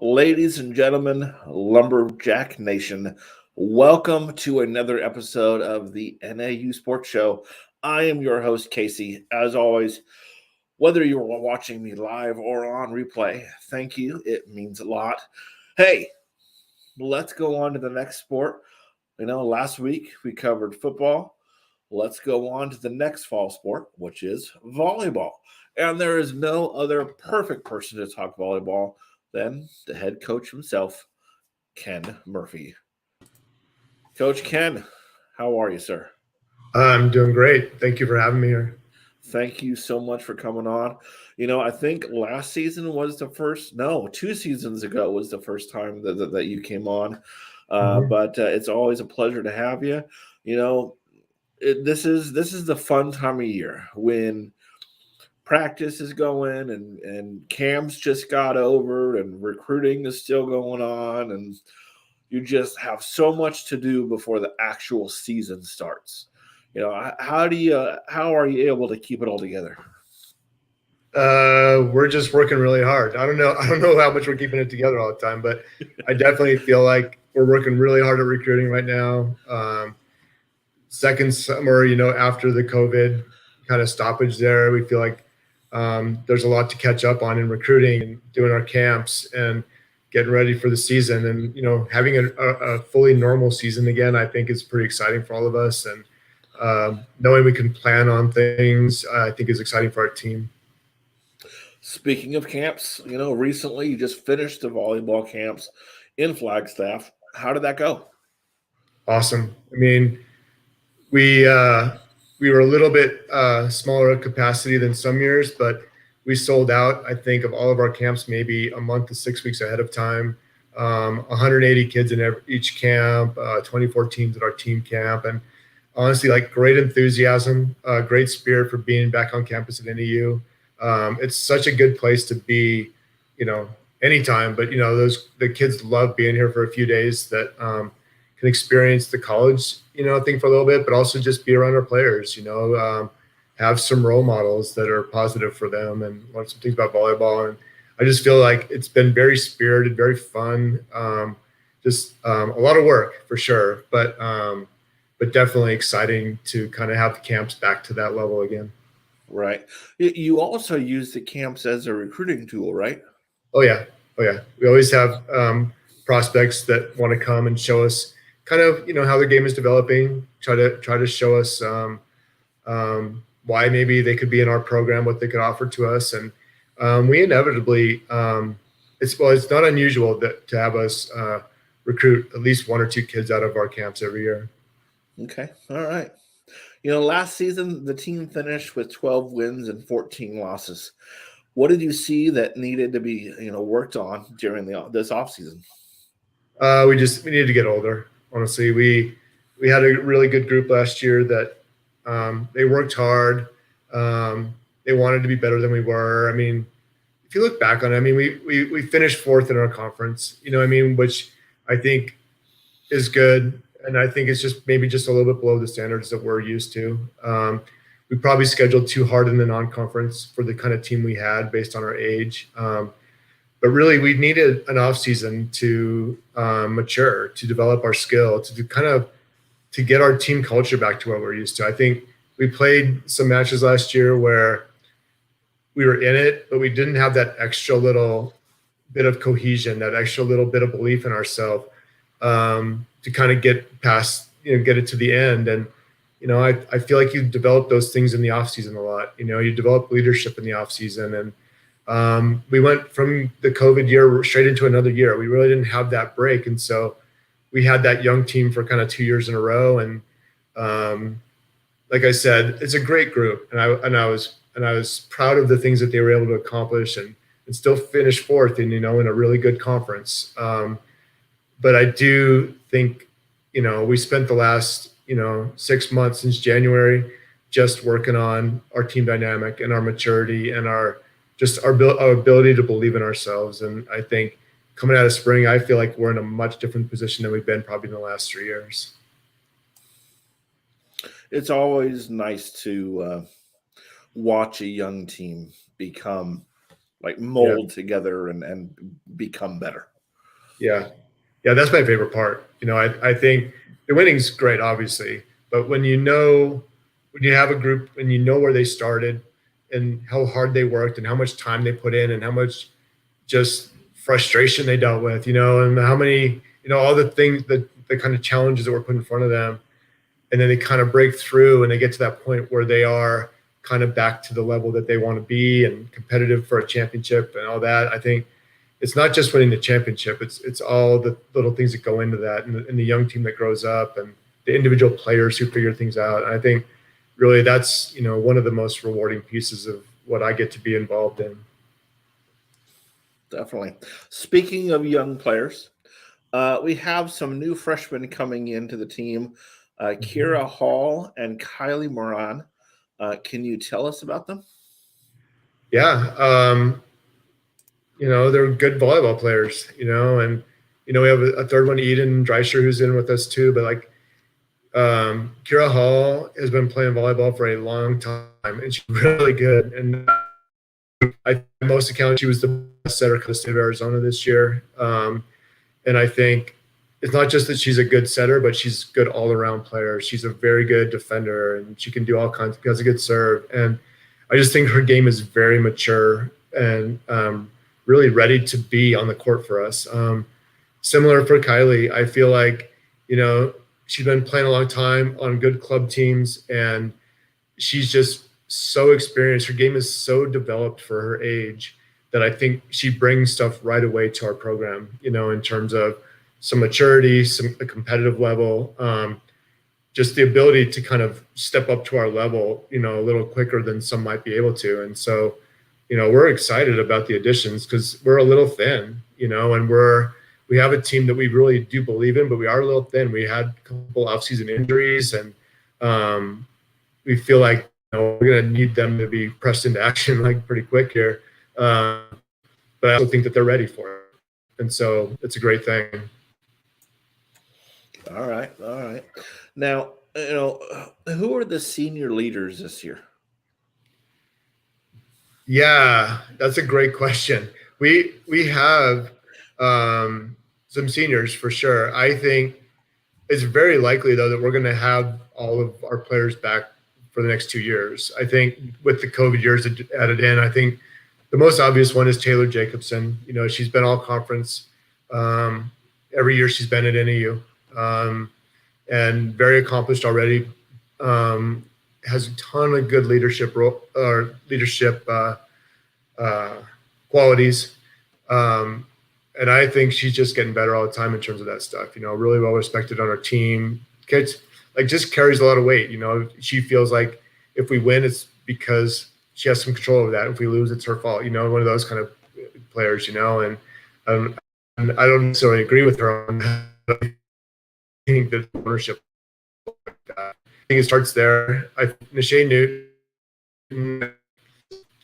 Ladies and gentlemen, Lumberjack Nation, welcome to another episode of the NAU Sports Show. I am your host, Casey. As always, whether you are watching me live or on replay, thank you. It means a lot. Hey, let's go on to the next sport. Last week we covered football. Let's go on to the next fall sport, which is volleyball. And there is no other perfect person to talk volleyball than the head coach himself, Ken Murphy. Coach Ken, how are you, sir? I'm doing great. Thank you for having me here. Thank you so much for coming on. I think last season was the first, no, 2 seasons ago was the first time that you came on. But it's always a pleasure to have you. This is the fun time of year when practice is going and camps just got over and recruiting is still going on, and you just have so much to do before the actual season starts. How are you able to keep it all together? We're just working really hard. I don't know how much we're keeping it together all the time, but I definitely feel like we're working really hard at recruiting right now. Second summer, after the COVID kind of stoppage there, we feel like there's a lot to catch up on in recruiting and doing our camps and getting ready for the season. And, having a fully normal season again, I think is pretty exciting for all of us. And knowing we can plan on things, I think is exciting for our team. Speaking of camps, recently you just finished the volleyball camps in Flagstaff. How did that go? Awesome. I mean, we were a little bit smaller capacity than some years, but we sold out, I think, of all of our camps maybe a month to 6 weeks ahead of time. 180 kids in each camp, 24 teams at our team camp, and honestly, great enthusiasm, great spirit for being back on campus at NAU. It's such a good place to be, anytime. But the kids love being here for a few days that can experience the college, thing for a little bit, but also just be around our players. Have some role models that are positive for them and learn some things about volleyball. And I just feel like it's been very spirited, very fun. Just a lot of work for sure, but definitely exciting to kind of have the camps back to that level again. Right. You also use the camps as a recruiting tool, right? Oh yeah. We always have prospects that want to come and show us kind of, how the game is developing, try to show us why maybe they could be in our program, what they could offer to us. And we inevitably, it's not unusual to have us recruit at least 1 or 2 kids out of our camps every year. Okay. All right. Last season, the team finished with 12 wins and 14 losses. What did you see that needed to be, worked on during this offseason? We needed to get older. Honestly, we had a really good group last year that they worked hard. They wanted to be better than we were. I mean, if you look back on it, I mean, we finished 4th in our conference, which I think is good. And I think it's just maybe just a little bit below the standards that we're used to. We probably scheduled too hard in the non-conference for the kind of team we had based on our age. But really, we needed an off season to mature, to develop our skill, to get our team culture back to what we're used to. I think we played some matches last year where we were in it, but we didn't have that extra little bit of cohesion, that extra little bit of belief in ourselves to kind of get past, get it to the end. And, I feel like you develop those things in the off season a lot. You develop leadership in the off season. And we went from the COVID year straight into another year. We really didn't have that break. And so we had that young team for kind of 2 years in a row. And like I said, it's a great group. And I was proud of the things that they were able to accomplish and still finish 4th in a really good conference. But I do think, we spent the last, 6 months since January just working on our team dynamic and our maturity and our ability to believe in ourselves. And I think coming out of spring, I feel like we're in a much different position than we've been probably in the last 3 years. It's always nice to watch a young team become mold together and become better. Yeah. Yeah, that's my favorite part. I think the winning's great, obviously, but when you have a group and you know where they started and how hard they worked and how much time they put in and how much just frustration they dealt with, and how many, all the things that the kind of challenges that were put in front of them, and then they kind of break through and they get to that point where they are kind of back to the level that they want to be and competitive for a championship and all that. I think it's not just winning the championship. It's all the little things that go into that, and the young team that grows up, and the individual players who figure things out. And I think really that's one of the most rewarding pieces of what I get to be involved in. Definitely. Speaking of young players, we have some new freshmen coming into the team, Kira Hall and Kylie Moran. Can you tell us about them? Yeah, they're good volleyball players. And we have a third one, Eden Dreischer, who's in with us too. But like Kira Hall has been playing volleyball for a long time, and she's really good. And most accounts, she was the best setter for the state of Arizona this year. And I think it's not just that she's a good setter, but she's a good all-around player. She's a very good defender, and she can do all kinds. Has a good serve, and I just think her game is very mature and really ready to be on the court for us. Similar for Kylie, I feel like she's been playing a long time on good club teams, and she's just so experienced. Her game is so developed for her age that I think she brings stuff right away to our program, in terms of some maturity, a competitive level, just the ability to kind of step up to our level, a little quicker than some might be able to. And so, we're excited about the additions because we're a little thin, and we have a team that we really do believe in, but we are a little thin. We had a couple off-season injuries, and we feel like we're going to need them to be pressed into action like pretty quick here. But I also think that they're ready for it. And so it's a great thing. All right. Now, who are the senior leaders this year? Yeah, that's a great question. We have some seniors for sure. I think it's very likely, though, that we're going to have all of our players back for the next 2 years. I think with the COVID years added in, I think the most obvious one is Taylor Jacobson. She's been all conference every year she's been at NAU, and very accomplished already. Has a ton of good leadership qualities, and I think she's just getting better all the time in terms of that stuff. Really well respected on our team. Just carries a lot of weight. She feels like if we win, it's because she has some control over that. If we lose, it's her fault. One of those kind of players. And I don't necessarily agree with her on that. I think that ownership. I think it starts there. Nashane Newton,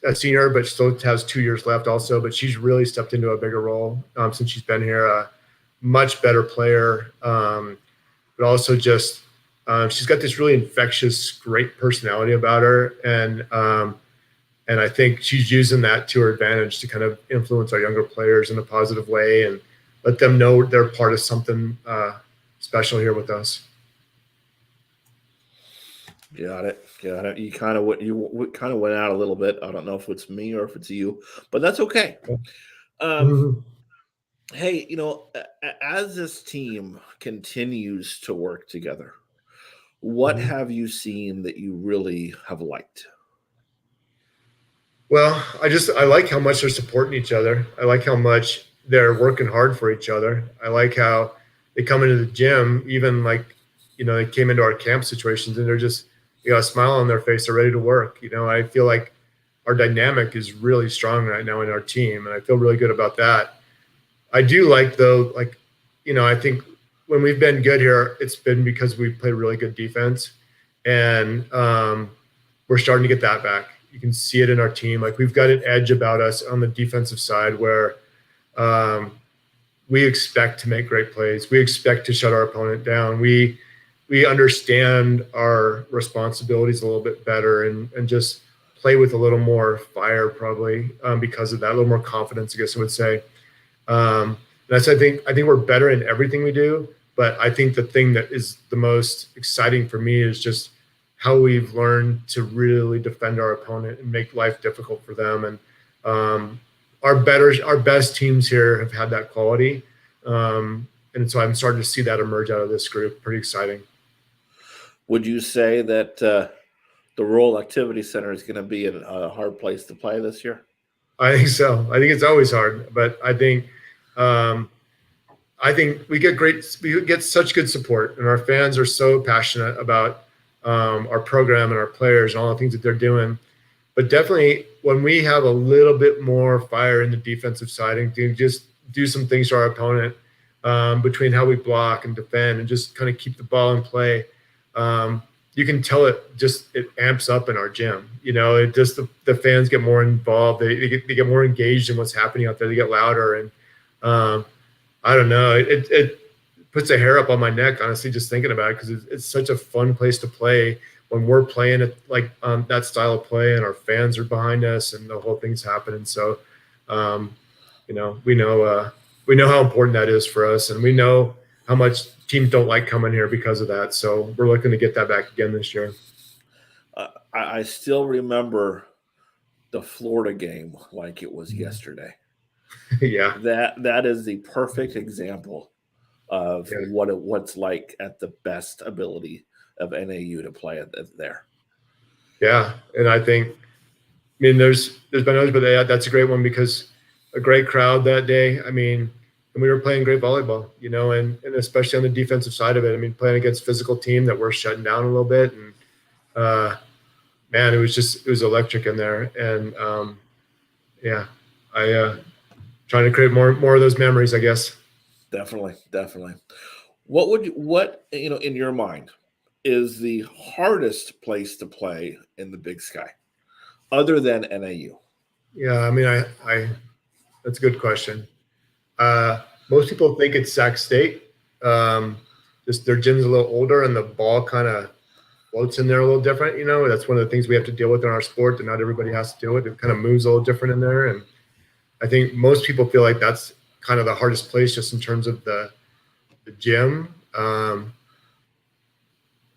a senior, but still has 2 years left also. But she's really stepped into a bigger role since she's been here. A much better player, but also just she's got this really infectious, great personality about her, and I think she's using that to her advantage to kind of influence our younger players in a positive way and let them know they're part of something special here with us. Got it. You kind of went out a little bit. I don't know if it's me or if it's you, but that's okay. Hey, as this team continues to work together, what have you seen that you really have liked? Well, I like how much they're supporting each other. I like how much they're working hard for each other. I like how they come into the gym, even they came into our camp situations and they're just, a smile on their face. They're ready to work. I feel like our dynamic is really strong right now in our team, and I feel really good about that. I do like, though, I think when we've been good here, it's been because we've played really good defense, and we're starting to get that back. You can see it in our team. We've got an edge about us on the defensive side where we expect to make great plays. We expect to shut our opponent down. We understand our responsibilities a little bit better and just play with a little more fire probably because of that, a little more confidence, I guess I would say. I think we're better in everything we do, but I think the thing that is the most exciting for me is just how we've learned to really defend our opponent and make life difficult for them. And our best teams here have had that quality. And so I'm starting to see that emerge out of this group. Pretty exciting. Would you say that the Rural Activity Center is going to be a hard place to play this year? I think so. I think it's always hard, but I think we get such good support, and our fans are so passionate about our program and our players and all the things that they're doing. But definitely, when we have a little bit more fire in the defensive side and just do some things to our opponent between how we block and defend and just kind of keep the ball in play, you can tell it amps up in our gym. It just the fans get more involved. They get more engaged in what's happening out there. They get louder, and I don't know. It puts a hair up on my neck, honestly, just thinking about it, because it's such a fun place to play when we're playing it like that style of play, and our fans are behind us, and the whole thing's happening. So, we know how important that is for us, and we know how much teams don't like coming here because of that. So we're looking to get that back again this year. I still remember the Florida game like it was yesterday. Yeah, that is the perfect example of what's like at the best ability of NAU to play there. Yeah, and I mean, there's been others, but that's a great one because a great crowd that day. I mean, and we were playing great volleyball, and especially on the defensive side of it. I mean, playing against a physical team that we're shutting down a little bit, and man, it was electric in there. And trying to create more of those memories, I guess. Definitely. What in your mind is the hardest place to play in the Big Sky, other than NAU? Yeah, I mean, I that's a good question. Most people think it's Sac State. Just their gym's a little older, and the ball kind of floats in there a little different. That's one of the things we have to deal with in our sport, that not everybody has to do it. It kind of moves a little different in there, and I think most people feel like that's kind of the hardest place, just in terms of the gym. I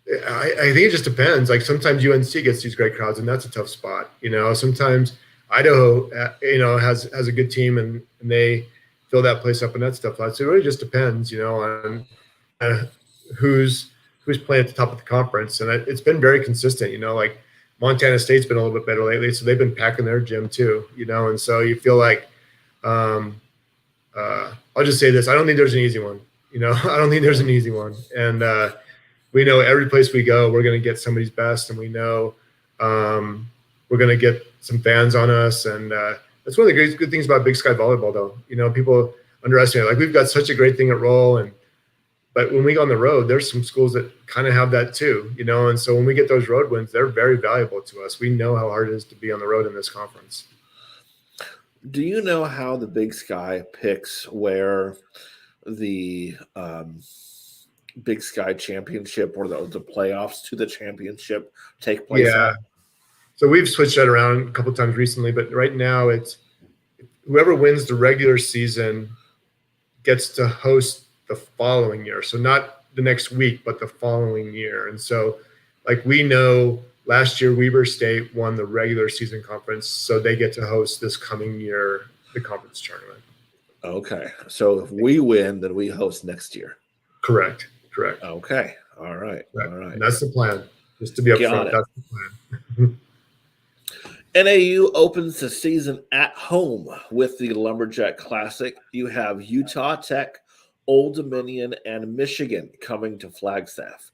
think it just depends. Like, sometimes UNC gets these great crowds, and that's a tough spot. Sometimes Idaho, has a good team, and they fill that place up, and that's tough. So it really just depends, on who's playing at the top of the conference. And it's been very consistent. Like Montana State's been a little bit better lately, so they've been packing their gym too. And so you feel like, I'll just say this: I don't think there's an easy one. I don't think there's an easy one. And we know every place we go, we're going to get somebody's best, and we know we're going to get some fans on us. And that's one of the good things about Big Sky volleyball, though. People underestimate it. Like, we've got such a great thing at Roll, but when we go on the road, there's some schools that kind of have that too, and so when we get those road wins, they're very valuable to us. We know how hard it is to be on the road in this conference. Do you know how the Big Sky picks where the Big Sky Championship or the playoffs to the championship take place? Yeah. So we've switched that around a couple of times recently, but right now it's whoever wins the regular season gets to host the following year. So not the next week, but the following year. And so, like, we know last year Weber State won the regular season conference, so they get to host this coming year the conference tournament. Okay. So if we win, then we host next year. Correct. Okay. All right. And that's the plan. Just to be upfront, that's the plan. NAU opens the season at home with the Lumberjack Classic. You have Utah Tech, Old Dominion, and Michigan coming to Flagstaff.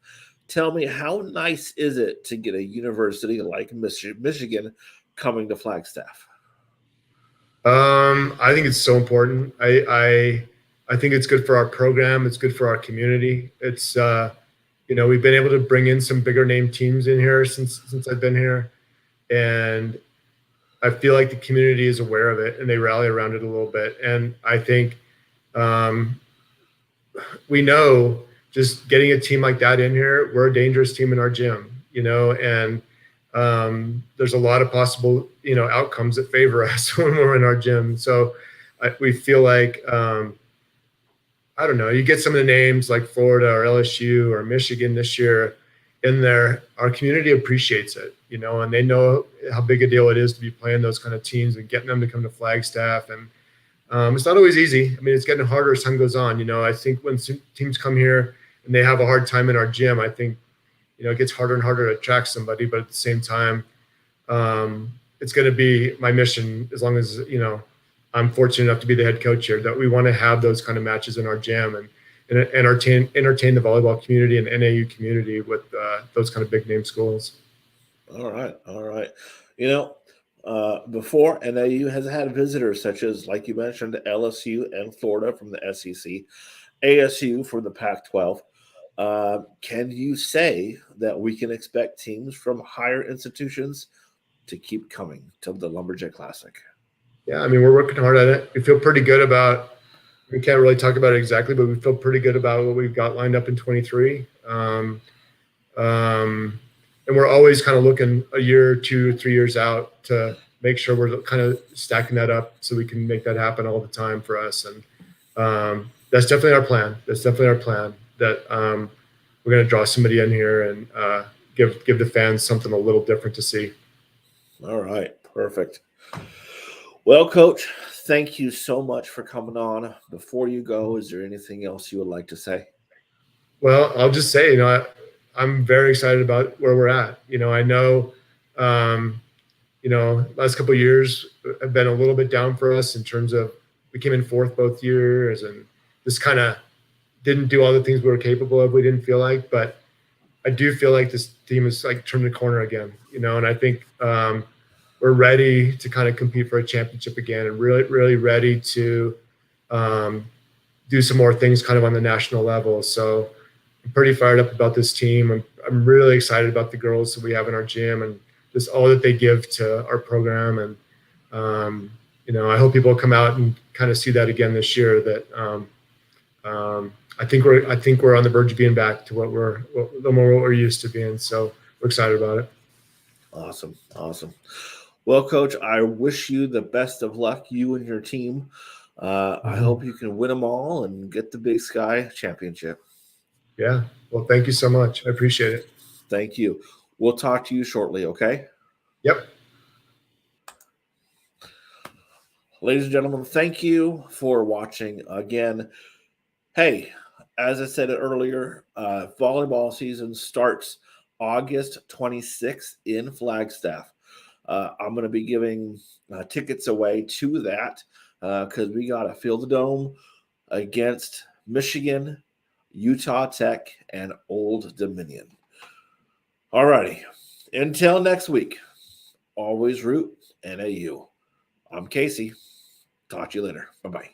Tell me, how nice is it to get a university like Michigan coming to Flagstaff? I think it's so important. I think it's good for our program. It's good for our community. It's we've been able to bring in some bigger name teams in here since I've been here, and I feel like the community is aware of it and they rally around it a little bit. And I think we know, just getting a team like that in here, we're a dangerous team in our gym, and there's a lot of possible, outcomes that favor us when we're in our gym. So we feel like I don't know, you get some of the names like Florida or LSU or Michigan this year in there, our community appreciates it, and they know how big a deal it is to be playing those kind of teams and getting them to come to Flagstaff. And it's not always easy. I mean, it's getting harder as time goes on. I think when teams come here and they have a hard time in our gym, I think, it gets harder and harder to attract somebody. But at the same time, it's going to be my mission, as long as, I'm fortunate enough to be the head coach here, that we want to have those kind of matches in our gym and entertain the volleyball community and NAU community with those kind of big name schools. All right. Before, NAU has had visitors such as, like you mentioned, LSU and Florida from the SEC, ASU from the Pac-12. Can you say that we can expect teams from higher institutions to keep coming to the Lumberjack Classic? Yeah, I mean, we're working hard at it. We feel pretty good about, we can't really talk about it exactly, but we feel pretty good about what we've got lined up in 23. And we're always kind of looking a year, 2 or 3 years out to make sure we're kind of stacking that up so we can make that happen all the time for us. And that's definitely our plan. That we're going to draw somebody in here and give the fans something a little different to see. All right, perfect. Well, Coach, thank you so much for coming on. Before you go, is there anything else you would like to say? Well, I'll just say, I'm very excited about where we're at. I know, last couple of years have been a little bit down for us in terms of we came in 4th both years and just kind of didn't do all the things we were capable of. We didn't feel like, but I do feel like this team is like turned the corner again, and I think we're ready to kind of compete for a championship again and really, really ready to do some more things kind of on the national level. So I'm pretty fired up about this team. I'm really excited about the girls that we have in our gym and just all that they give to our program. And, I hope people come out and kind of see that again this year, that I think we're on the verge of being back to what we're used to being. So we're excited about it. Awesome. Well, Coach, I wish you the best of luck, you and your team. I hope you can win them all and get the Big Sky championship. Yeah. Well, thank you so much. I appreciate it. Thank you. We'll talk to you shortly, okay? Yep. Ladies and gentlemen, thank you for watching again. Hey, as I said earlier, volleyball season starts August 26th in Flagstaff. I'm going to be giving tickets away to that because we got to fill the dome against Michigan, Utah Tech, and Old Dominion. All righty. Until next week, always root NAU. I'm Casey. Talk to you later. Bye-bye.